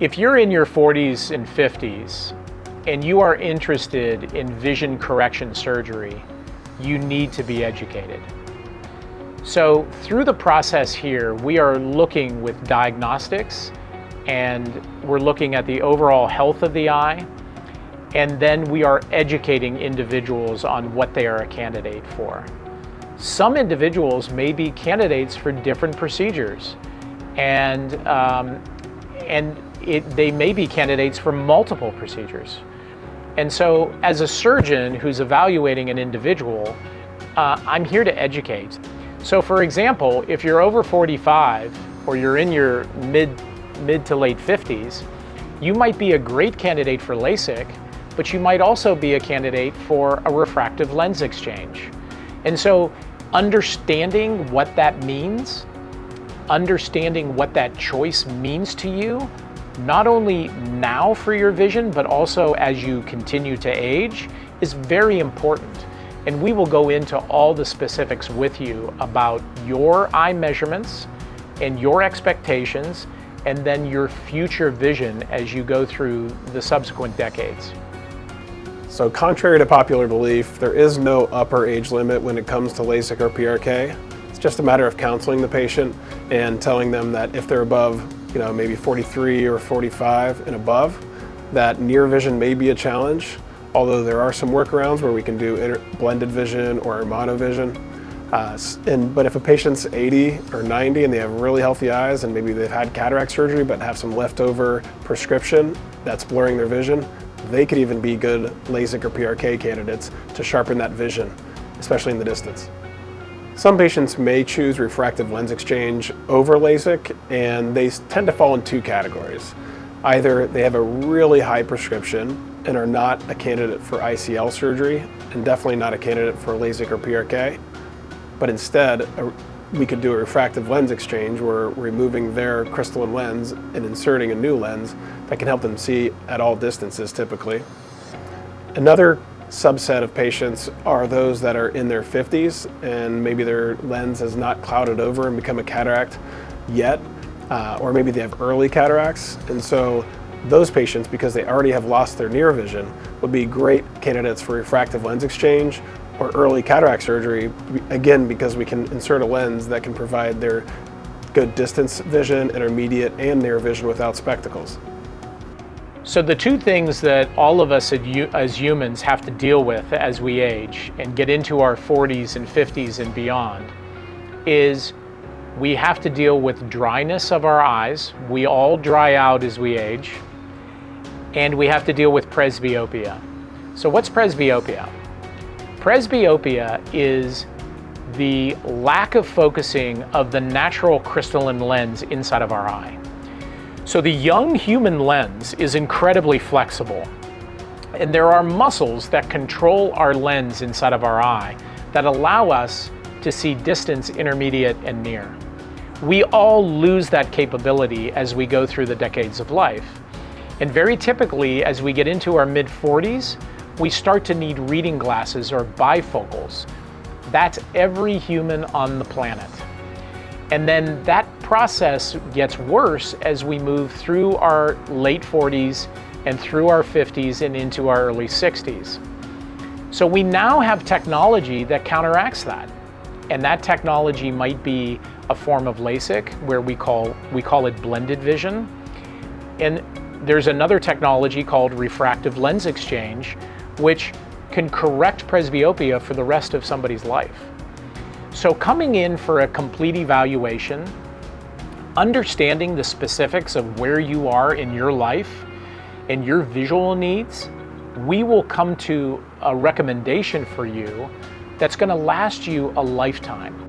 If you're in your 40s and 50s and you are interested in vision correction surgery, you need to be educated. So through the process here, we are looking with diagnostics, and we're looking at the overall health of the eye, and then we are educating individuals on what they are a candidate for. Some individuals may be candidates for different procedures, and they may be candidates for multiple procedures. And so as a surgeon who's evaluating an individual, I'm here to educate. So for example, if you're over 45 or you're in your mid to late 50s, you might be a great candidate for Lasik, but you might also be a candidate for a refractive lens exchange. And so understanding what that means, understanding what that choice means to you, not only now for your vision, but also as you continue to age, is very important. And we will go into all the specifics with you about your eye measurements and your expectations, and then your future vision as you go through the subsequent decades. So contrary to popular belief, there is no upper age limit when it comes to Lasik or PRK. It's just a matter of counseling the patient and telling them that if they're above, maybe 43 or 45 and above, that near vision may be a challenge, although there are some workarounds where we can do blended vision or monovision. But if a patient's 80 or 90 and they have really healthy eyes and maybe they've had cataract surgery but have some leftover prescription that's blurring their vision, they could even be good Lasik or PRK candidates to sharpen that vision, especially in the distance. Some patients may choose refractive lens exchange over Lasik, and they tend to fall in two categories. Either they have a really high prescription and are not a candidate for ICL surgery, and definitely not a candidate for Lasik or PRK, but instead we could do a refractive lens exchange where we're removing their crystalline lens and inserting a new lens that can help them see at all distances typically. Another subset of patients are those that are in their 50s and maybe their lens has not clouded over and become a cataract yet, or maybe they have early cataracts. And so those patients, because they already have lost their near vision, would be great candidates for refractive lens exchange or early cataract surgery, again, because we can insert a lens that can provide their good distance vision, intermediate, and near vision without spectacles. So the two things that all of us as humans have to deal with as we age and get into our 40s and 50s and beyond is we have to deal with dryness of our eyes. We all dry out as we age. And we have to deal with presbyopia. So what's presbyopia? Presbyopia is the lack of focusing of the natural crystalline lens inside of our eye. So the young human lens is incredibly flexible, and there are muscles that control our lens inside of our eye that allow us to see distance, intermediate, and near. We all lose that capability as we go through the decades of life. And very typically, as we get into our mid-40s, we start to need reading glasses or bifocals. That's every human on the planet. And then that process gets worse as we move through our late 40s and through our 50s and into our early 60s. So we now have technology that counteracts that. And that technology might be a form of Lasik, where we call it blended vision. And there's another technology called refractive lens exchange, which can correct presbyopia for the rest of somebody's life. So coming in for a complete evaluation, understanding the specifics of where you are in your life and your visual needs, we will come to a recommendation for you that's going to last you a lifetime.